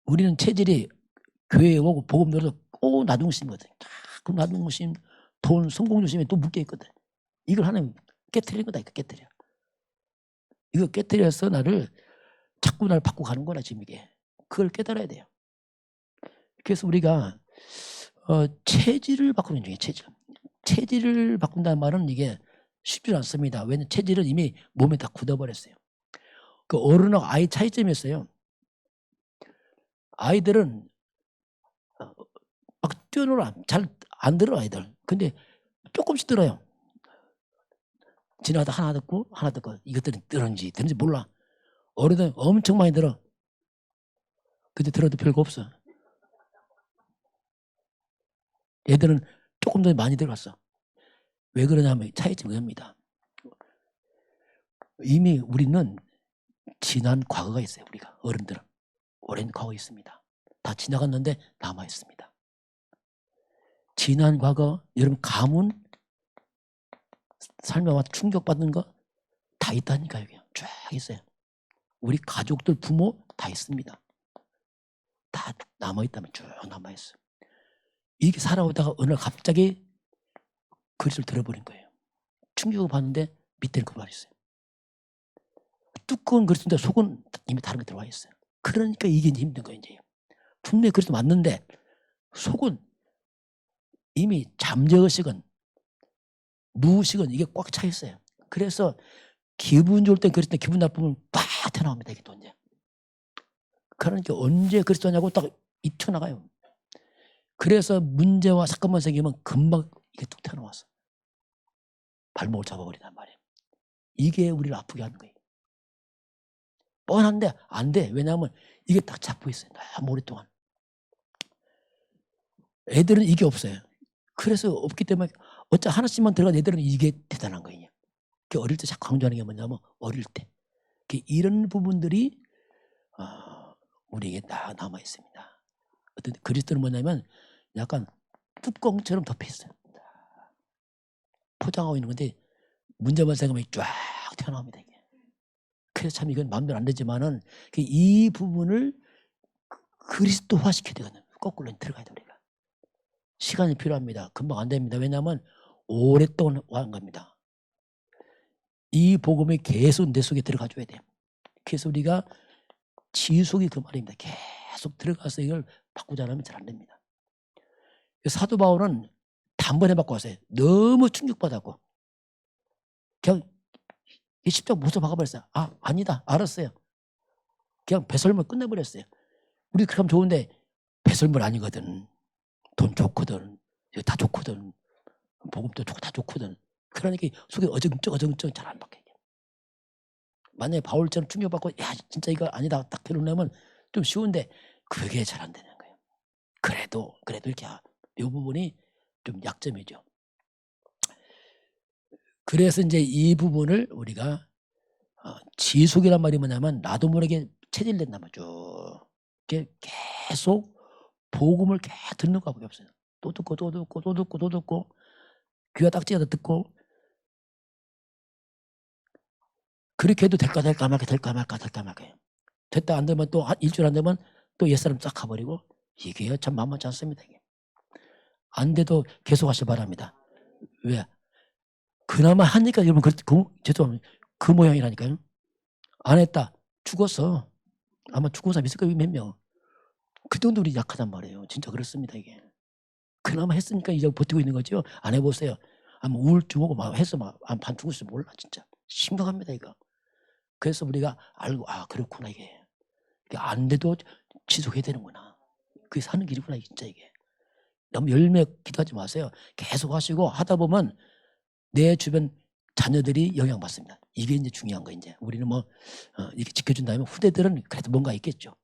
[SPEAKER 1] 우리는 체질이 교회에 오고 복음 들어서 꼭 나둥심거든. 그 나둥심 돈, 성공 중심에 또 묶여 있거든. 이걸 하나님 깨트리는 거다. 이거 깨트려. 이거 깨트려서 자꾸 나를 바꾸고 가는 거라 지금 이게. 그걸 깨달아야 돼요. 그래서 우리가 체질을 바꾸는 중에 체질을 바꾼다는 말은 이게 쉽지 않습니다. 왜냐하면 체질은 이미 몸에 다 굳어버렸어요. 그 어른하고 아이 차이점이 있어요. 아이들은 막 뛰어놀아. 잘 안 들어 아이들. 근데 조금씩 들어요. 지나가다 하나 듣고 이것들은 들은지 몰라. 어른은 엄청 많이 들어. 근데 들어도 별거 없어. 얘들은 조금 더 많이 들어갔어. 왜 그러냐면 차이점이 그겁니다. 이미 우리는 지난 과거가 있어요. 우리가 어른들은 오랜 과거 있습니다. 다 지나갔는데 남아 있습니다. 지난 과거 여러분 가문 삶에 와서 충격받는 거 다 있다니까요. 그냥 쫙 있어요. 우리 가족들 부모 다 있습니다. 다 남아있다면 쭉 남아있어요. 이게 살아오다가 어느 날 갑자기 그리스도를 들어버린 거예요. 충격을 받는데 밑에는 그 말이 있어요. 두꺼운 그리스도인데 속은 이미 다른 게 들어와 있어요. 그러니까 이게 힘든 거예요. 이제 분명히 그리스도 맞는데 속은 이미 잠재의식은 무의식은 이게 꽉 차 있어요. 그래서 기분 좋을 땐 그리스도, 기분 나쁘면 팍 튀어나옵니다. 이게 또 이제. 그러니까 언제 그리스도냐고 딱 튀어나가요. 그래서 문제와 사건만 생기면 금방 이게 뚝 튀어나와서 발목을 잡아버린단 말이에요. 이게 우리를 아프게 하는 거예요. 뻔한데 안 돼. 왜냐하면 이게 딱 잡고 있어요. 너무 오랫동안. 애들은 이게 없어요. 그래서 없기 때문에 어차 하나씩만 들어간 애들은 이게 대단한 거예요. 어릴 때 자꾸 강조하는 게 뭐냐면 어릴 때 이런 부분들이 우리에게 다 남아 있습니다. 어떤 그리스도는 뭐냐면 약간 뚜껑처럼 덮여 있어요. 포장하고 있는 건데 문제만 생각하면 쫙 튀어나옵니다. 이게. 그래서 참 이건 마음대로 안 되지만은 이 부분을 그리스도화 시켜야 되거든요. 거꾸로 들어가야 돼 우리가. 시간이 필요합니다. 금방 안 됩니다. 왜냐하면 오랫동안 한 겁니다. 이 복음이 계속 내 속에 들어가줘야 돼요. 그래서 우리가 지속이 그 말입니다. 계속 들어가서 이걸 바꾸자 하면 잘 안 됩니다. 사도 바울은 단번에 바꿔 왔어요. 너무 충격받았고 그냥 이 십자가 못써 박아버렸어요. 아니다. 알았어요. 그냥 배설물 끝내버렸어요. 우리 그렇게 하면 좋은데 배설물 아니거든. 돈 좋거든. 다 좋거든. 복음도 좋고 다 좋거든. 그러니까 속에 어정쩡 잘 안 바뀌어요. 만약에 바울처럼 충격받고 야 진짜 이거 아니다 딱 결론내면 좀 쉬운데 그게 잘 안 되는 거예요. 그래도 이렇게 이 부분이 좀 약점이죠. 그래서 이제 이 부분을 우리가 지속이란 말이 뭐냐면 나도 모르게 체질된단 말이죠. 계속 복음을 계속 듣는 것밖에 없어요. 또 듣고 귀가 딱지가 듣고 그렇게 해도 될까 말까 됐다 안 되면 또 일주일 안 되면 또 옛사람 싹 가버리고 이게 참 만만치 않습니다. 이게. 안 돼도 계속 하시기 바랍니다. 왜? 그나마 하니까 여러분 죄송합니다. 그 모양이라니까요. 안 했다. 죽었어. 아마 죽은 사람 있을 거예요. 몇 명. 그 정도 우리 약하단 말이에요. 진짜 그렇습니다. 이게. 그나마 했으니까 이제 버티고 있는 거죠. 안 해보세요. 아마 우울증 오고 막 해서 반 죽을지 몰라. 진짜. 심각합니다. 이거. 그래서 우리가 알고 그렇구나 이게. 안 돼도 지속해야 되는구나. 그게 사는 길이구나 진짜 이게. 너무 열매 기도하지 마세요. 계속 하시고 하다 보면 내 주변 자녀들이 영향받습니다. 이게 이제 중요한 거 이제. 우리는 이렇게 지켜준다면 후대들은 그래도 뭔가 있겠죠.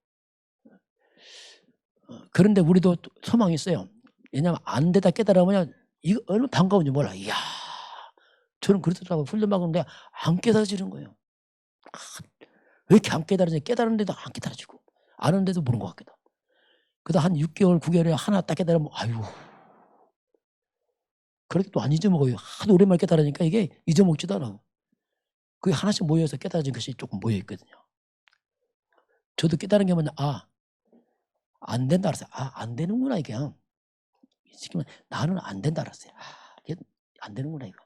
[SPEAKER 1] 그런데 우리도 소망이 있어요. 왜냐하면 안 되다 깨달으면 이거 얼마나 반가운지 몰라. 이야, 저는 그렇더라고요. 훈련받았는데 안 깨달아지는 거예요. 왜 이렇게 안 깨달아지냐. 깨달았는데도 안 깨달아지고 아는데도 모르는 것 같기도. 그러다 한 6개월, 9개월에 하나 딱 깨달으면 아유. 그렇게 또 안 잊어먹어요. 하도 오랜만에 깨달으니까 이게 잊어먹지도 않아. 그게 하나씩 모여서 깨달아진 것이 조금 모여있거든요. 저도 깨달은 게 뭐냐. 안 된다 알았어요. 안 되는구나 이게. 시키면 나는 안 된다 알았어요. 이게 안 되는구나 이거.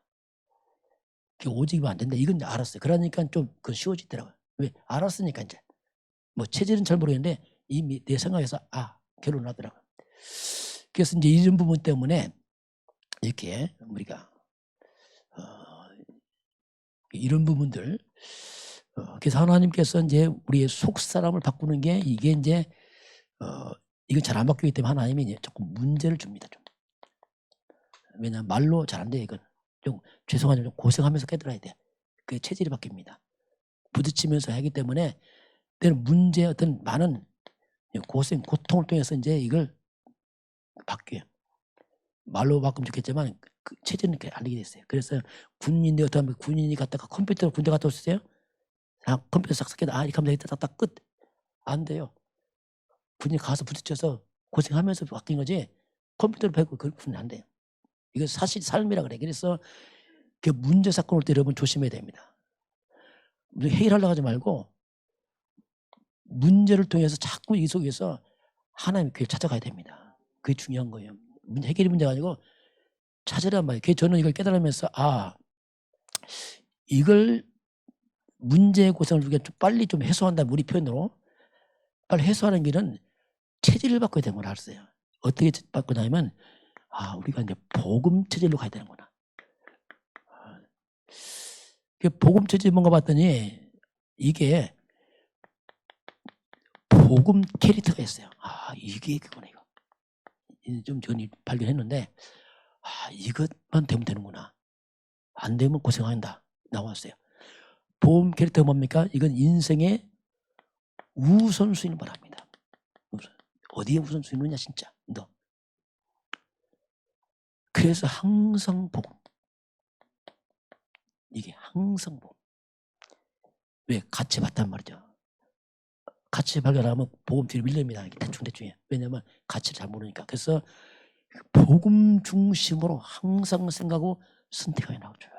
[SPEAKER 1] 오직이면 안 된다. 이건 알았어요. 그러니까 좀 그 쉬워지더라고요. 왜? 알았으니까 이제 뭐 체질은 잘 모르겠는데 이미 내 생각에서 결혼하더라고요. 그래서 이제 이런 부분 때문에 이렇게 우리가 이런 부분들 그래서 하나님께서 이제 우리의 속 사람을 바꾸는 게 이게 이제 이건 잘 안 바뀌기 때문에 하나님이 이제 조금 문제를 줍니다. 좀. 왜냐하면 말로 잘 안 돼. 이건 좀 죄송하지만 좀 고생하면서 깨달아야 돼. 그게 체질이 바뀝니다. 부딪히면서 하기 때문에 때는 문제 어떤 많은 고생 고통을 통해서 이제 이걸 바뀌어요. 말로 바꾸면 좋겠지만 그 체질은 알리게 됐어요. 그래서 군인인데 어떤 군인이 갔다가 컴퓨터 군대 갔다 오셨어요? 컴퓨터 싹싹 해도 이렇게 하면 되겠다. 딱딱 끝. 안 돼요. 군인 가서 부딪혀서 고생하면서 바뀐 거지 컴퓨터를 배고 그렇게는 안 돼요. 이거 사실 삶이라 그래. 그래서 그 문제 사건 올 때 여러분 조심해야 됩니다. 회의를 하려고 하지 말고 문제를 통해서 자꾸 이 속에서 하나님의 교회를 찾아가야 됩니다. 그게 중요한 거예요. 해결이 문제가 아니고 찾으란 말이에요. 그래서 저는 이걸 깨달으면서 이걸 문제의 고생을 우리가 좀 빨리 좀 해소한다면 우리 표현으로 빨리 해소하는 길은 체질을 바꿔야 되는 걸 알았어요. 어떻게 바꾸냐면 우리가 이제 복음 체질로 가야 되는구나. 복음 체질 뭔가 봤더니 이게 복음 캐릭터가 있어요. 이게 그거네 이거. 좀 전에 발견했는데 이것만 되면 되는구나. 안 되면 고생한다. 나왔어요. 복음 캐릭터가 뭡니까? 이건 인생의 우선순위를 말합니다. 어디에 우선순위냐 진짜 너. 그래서 항상 복음. 이게 항상 복음. 왜? 같이 봤단 말이죠. 같이 발견하면 복음 뒤로 밀립니다. 대충대충이에요. 왜냐하면 가치를 잘 모르니까. 그래서 복음 중심으로 항상 생각하고 선택하게 나오죠.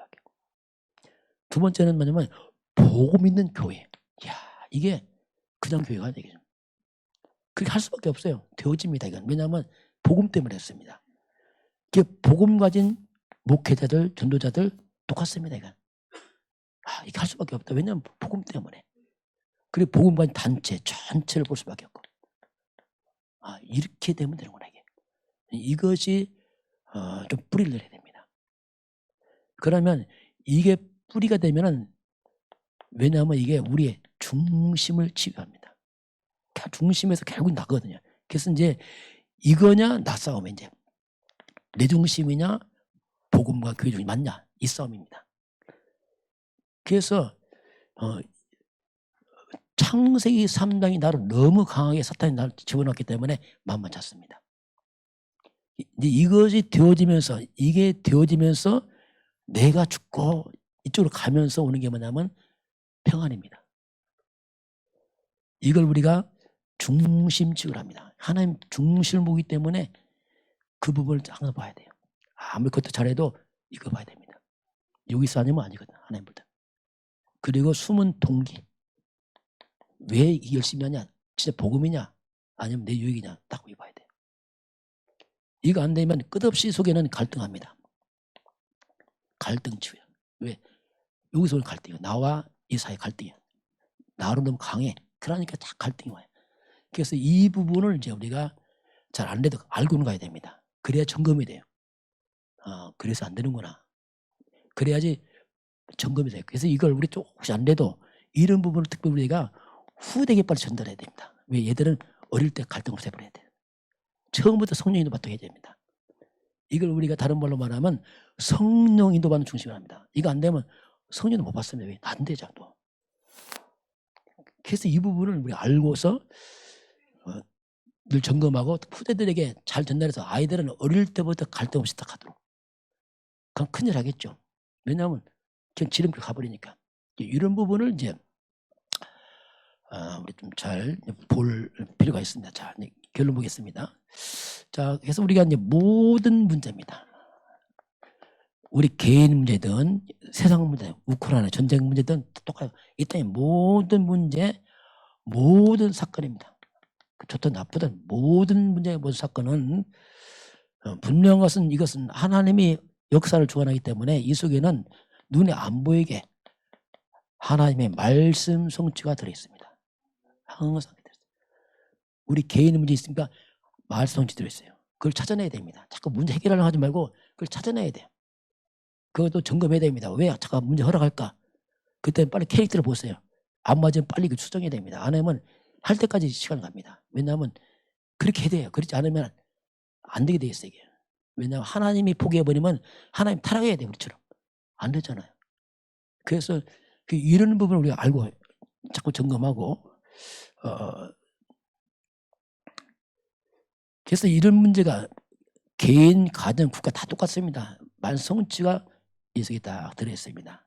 [SPEAKER 1] 두 번째는 뭐냐면 복음 있는 교회. 이게 그냥 교회가 되겠죠. 그렇게 할 수밖에 없어요. 되어집니다. 이건. 왜냐하면 복음 때문에 했습니다. 이게 복음 가진 목회자들, 전도자들 똑같습니다. 이건. 이게 할 수밖에 없다. 왜냐하면 복음 때문에. 그리고 복음 가진 단체 전체를 볼 수밖에 없고. 이렇게 되면 되는구나 이게. 이것이 좀 뿌리를 내려야 됩니다. 그러면 이게 뿌리가 되면은 왜냐하면 이게 우리의 중심을 지배합니다. 중심에서 결국 나거든요. 그래서 이제 이거냐 나 싸움 이제 내 중심이냐 복음과 교회 중이 맞냐 이 싸움입니다. 그래서 창세기 3장이 나를 너무 강하게 사탄이 나를 집어넣기 때문에 마음만 잤습니다. 이제 이것이 되어지면서 이게 되어지면서 내가 죽고 이쪽으로 가면서 오는 게 뭐냐면 평안입니다. 이걸 우리가 중심직을 합니다. 하나님 중심을 보기 때문에 그 부분을 항상 봐야 돼요. 아무리 그것도 잘해도 이거 봐야 됩니다. 여기서 아니면 아니거든 하나님보다. 그리고 숨은 동기. 왜 열심히 하냐? 진짜 복음이냐? 아니면 내 유익이냐? 딱 봐야 돼요. 이거 안 되면 끝없이 속에는 갈등합니다. 갈등 치유야. 왜? 여기서 오는 갈등이야. 나와 이 사이 갈등이야. 나로 너무 강해. 그러니까 다 갈등이 와요. 그래서 이 부분을 이제 우리가 잘 안 돼도 알고는 가야 됩니다. 그래야 점검이 돼요. 그래서 안 되는구나. 그래야지 점검이 돼요. 그래서 이걸 우리 또 혹시 안 돼도 이런 부분을 특별히 우리가 후대에게 빨리 전달해야 됩니다. 왜? 얘들은 어릴 때 갈등 없애버려야 돼요. 처음부터 성령 인도받게 해야 됩니다. 이걸 우리가 다른 말로 말하면 성령 인도받는 중심을 합니다. 이거 안 되면 성령도 못 받습니다. 왜? 안 되죠 또. 그래서 이 부분을 우리가 알고서 늘 점검하고 후대들에게 잘 전달해서 아이들은 어릴 때부터 갈등 없이 딱 하도록. 그럼 큰일 하겠죠. 왜냐하면 그냥 지름길 가버리니까. 이런 부분을 이제 우리 좀 잘 볼 필요가 있습니다. 자, 결론 보겠습니다. 자, 그래서 우리가 이제 모든 문제입니다. 우리 개인 문제든 세상 문제, 우크라이나 전쟁 문제든 똑같아요. 이 땅의 모든 문제, 모든 사건입니다. 좋든 나쁘든 모든 문제, 모든 사건은 분명한 것은 이것은 하나님이 역사를 주관하기 때문에 이 속에는 눈에 안 보이게 하나님의 말씀 성취가 들어있습니다. 항상 들어있어요. 우리 개인의 문제 있으니까 말씀 성취 들어있어요. 그걸 찾아내야 됩니다. 자꾸 문제 해결하려고 하지 말고 그걸 찾아내야 돼요. 그것도 점검해야 됩니다. 왜 자꾸 문제 허락할까? 그때 빨리 캐릭터를 보세요. 안 맞으면 빨리 그 수정해야 됩니다. 안 하면 할 때까지 시간 갑니다. 왜냐하면 그렇게 해야 돼요. 그렇지 않으면 안 되게 돼 있어요. 이게. 왜냐하면 하나님이 포기해버리면 하나님 타락해야 돼요. 우리처럼. 안 되잖아요. 그래서 이런 부분을 우리가 알고 자꾸 점검하고 그래서 이런 문제가 개인, 가정, 국가 다 똑같습니다. 만성치가 이 속에 딱 들어있습니다.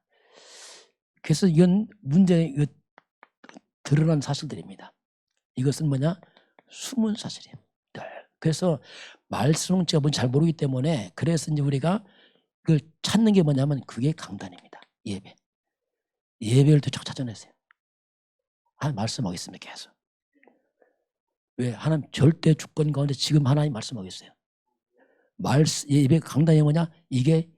[SPEAKER 1] 그래서 이건 문제 드러난 사실들입니다. 이것은 뭐냐? 숨은 사실이에요. 그래서 말성치가 뭔지 잘 모르기 때문에 그래서 이제 우리가 그걸 찾는 게 뭐냐면 그게 강단입니다. 예배. 예배를 또 찾아냈어요. 하나님 말씀하고 있습니다. 계속. 왜? 하나님 절대 주권 가운데 지금 하나님 말씀하고 있어요. 예배 강단이 뭐냐? 이게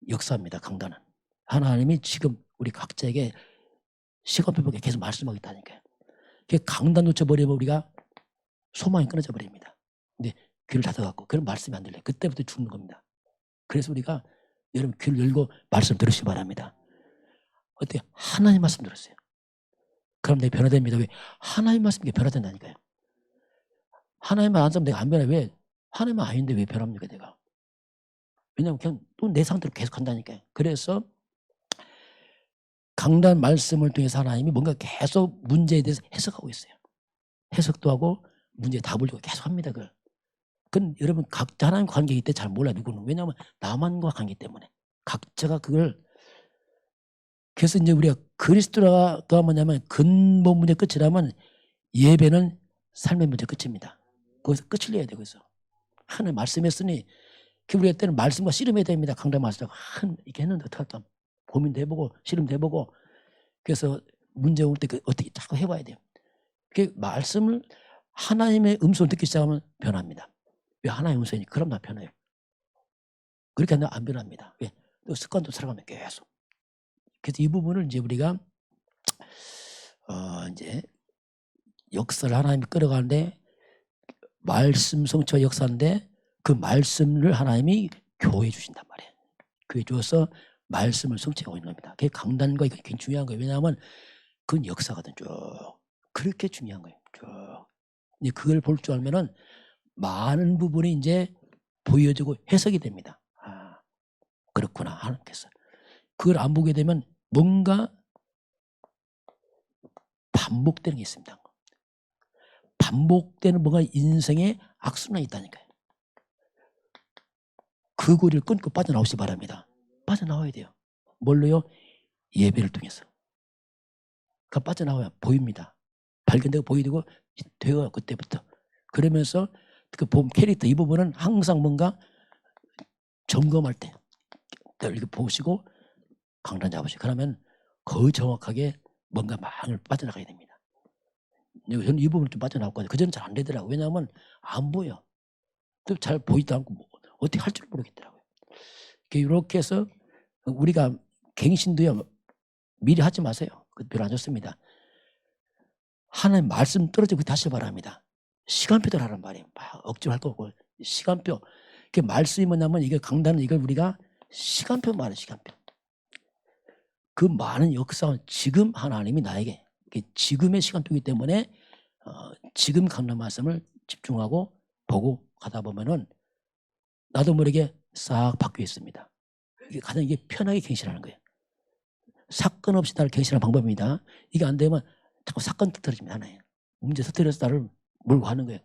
[SPEAKER 1] 역사입니다. 강단은. 하나님이 지금 우리 각자에게 시간표보게 계속 말씀하고 있다니까요. 강단 놓쳐버리면 우리가 소망이 끊어져 버립니다. 근데 귀를 닫아갖고 그런 말씀이 안 들려요. 그때부터 죽는 겁니다. 그래서 우리가 여러분 귀를 열고 말씀 들으시기 바랍니다. 어떻게 하나님 말씀 들었어요. 그럼 내가 변화됩니다. 왜? 하나님 말씀이 변화된다니까요. 하나님 말 안 쓰면 내가 안 변해. 왜? 하나님 말 아닌데 왜 변합니까 내가? 왜냐하면 그냥 또 내 상태로 계속 한다니까요. 그래서 강단 말씀을 통해서 하나님이 뭔가 계속 문제에 대해서 해석하고 있어요. 해석도 하고 문제에 답을 주고 계속 합니다. 그건 여러분 각자 하나님 관계이기 때문에 잘 몰라요. 누구는. 왜냐하면 나만과 관계 때문에. 각자가 그걸 그래서 이제 우리가 그리스도가 뭐냐면 근본 문제 끝이라면 예배는 삶의 문제 끝입니다. 거기서 끝을 내야 돼요. 거기서. 하나님 말씀했으니 우리가 때는 말씀과 씨름해야 됩니다. 강단 말씀하고 이렇게 했는데 어떡할까 고민도 해보고 씨름도 해보고 그래서 문제 올 때 어떻게 자꾸 해봐야 돼요. 그 말씀을 하나님의 음성을 듣기 시작하면 변합니다. 왜? 하나님의 음성이니 그럼 다 변해요. 그렇게 하면 안 변합니다. 왜? 또 습관도 살아가면 계속. 그래서 이 부분을 이제 우리가 이제 역사를 하나님이 끌어가는데 말씀 성취와 역사인데 그 말씀을 하나님이 교회 주신단 말이에요. 교회 주어서 말씀을 성취하고 있는 겁니다. 그게 강단과 이게 굉장히 중요한 거예요. 왜냐하면 그건 역사거든 쭉. 그렇게 중요한 거예요. 쭉. 이제 그걸 볼 줄 알면은 많은 부분이 이제 보여지고 해석이 됩니다. 아, 그렇구나 하나님께서. 그걸 안 보게 되면 뭔가 반복되는 게 있습니다. 반복되는 뭔가 인생의 악순환이 있다니까요. 그 고리를 끊고 빠져나오시기 바랍니다. 빠져나와야 돼요. 뭘로요? 예배를 통해서. 그 빠져나와야 보입니다. 발견되고 보이고 돼요. 그때부터. 그러면서 그 봄 캐릭터 이 부분은 항상 뭔가 점검할 때 이렇게 보시고 강단 잡으시고 그러면 거의 정확하게 뭔가 망을 빠져나가야 됩니다. 저는 이 부분을 좀 빠져나왔거든요. 그전엔 잘 안 되더라고요. 왜냐하면 안 보여. 또 잘 보이지도 않고 뭐 어떻게 할 줄 모르겠더라고요. 이렇게 해서 우리가 갱신도요. 미리 하지 마세요. 그 별로 안 좋습니다. 하나님 말씀 떨어지고 다시 바랍니다. 시간표대로 하란 말이에요. 막 억지로 할 거고 시간표. 그 말씀이 뭐냐면 이게 강단은 이걸 우리가 시간표 말이에요. 시간표. 그 많은 역사는 지금 하나님이 나에게 지금의 시간표이기 때문에 지금 강단 말씀을 집중하고 보고 가다 보면은 나도 모르게 싹 바뀌어 있습니다. 이게 가장 편하게 갱신하는 거예요. 사건 없이 나를 갱신하는 방법입니다. 이게 안 되면 자꾸 사건 터뜨려집니다. 하나에 문제 터뜨려서 나를 몰고 가는 거예요.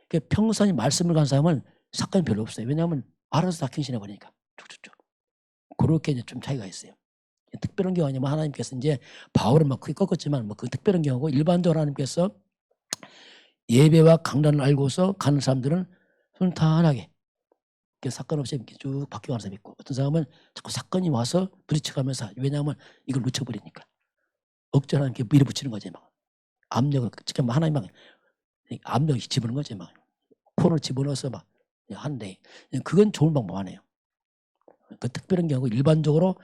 [SPEAKER 1] 그러니까 평소에 말씀을 간 사람은 사건이 별로 없어요. 왜냐하면 알아서 다 갱신해 버리니까 쭉쭉쭉. 그렇게 이제 좀 차이가 있어요. 특별한 경우 아니면 하나님께서 이제 바울은 막 크게 꺾었지만 뭐 그 특별한 경우고 일반적으로 하나님께서 예배와 강단을 알고서 가는 사람들은 순탄하게 사건 없이 이렇게 쭉 바뀌어가는 사람이 있고 어떤 사람은 자꾸 사건이 와서 부딪혀가면서 왜냐하면 이걸 놓쳐버리니까 억지로 하나님께 밀어붙이는 거지 막 압력을 지금 하나님 막 압력이 집어넣는 거지 막 코를 집어넣어서 막 하는데 그건 좋은 방법 아니에요. 그 특별한 경우 일반적으로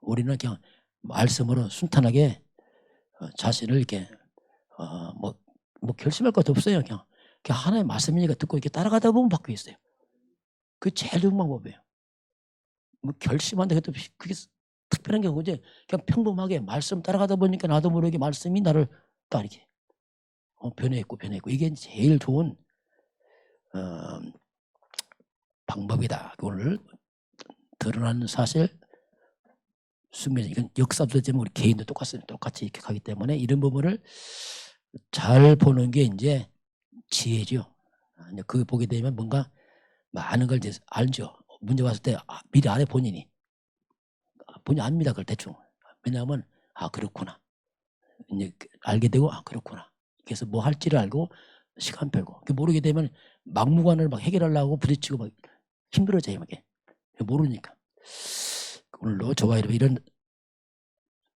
[SPEAKER 1] 우리는 그냥 말씀으로 순탄하게 자신을 이렇게 뭐 결심할 것도 없어요. 그냥 하나의 말씀이니까 듣고 이렇게 따라가다 보면 바뀌어 있어요. 그게 제일 좋은 방법이에요. 뭐 결심한다 해도 그게 특별한 경우지. 그냥 평범하게 말씀 따라가다 보니까 나도 모르게 말씀이 나를 딱 이렇게 변해있고 이게 제일 좋은 방법이다. 오늘 드러나는 사실 수면 이건 역사도지만 우리 개인도 똑같이 이렇게 가기 때문에 이런 부분을 잘 보는 게 이제 지혜죠. 그 보게 되면 뭔가 많은 걸 이제 알죠. 문제 왔을 때 미리 알아 본인이 압니다. 그걸 대충. 왜냐하면 그렇구나. 이제 알게 되고 그렇구나. 그래서 뭐 할지를 알고 시간 빼고 모르게 되면 막무가내로 막 해결하려고 부딪히고 막 힘들어져요. 막 모르니까. 오늘도 저와 이런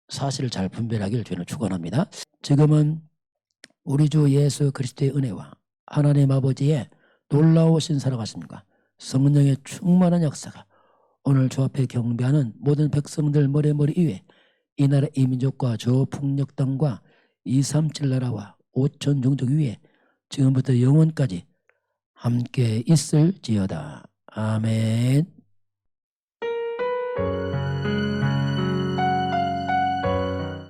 [SPEAKER 1] 사실을 잘 분별하기를 저는 축원합니다. 지금은 우리 주 예수 그리스도의 은혜와 하나님 아버지의 놀라우신 사랑하심과 성령의 충만한 역사가 오늘 주 앞에 경배하는 모든 백성들 머리 위에 이 나라 이 민족과 저 북녘 땅과 237 나라와 5천 종족 위에 지금부터 영원까지 함께 있을지어다. 아멘.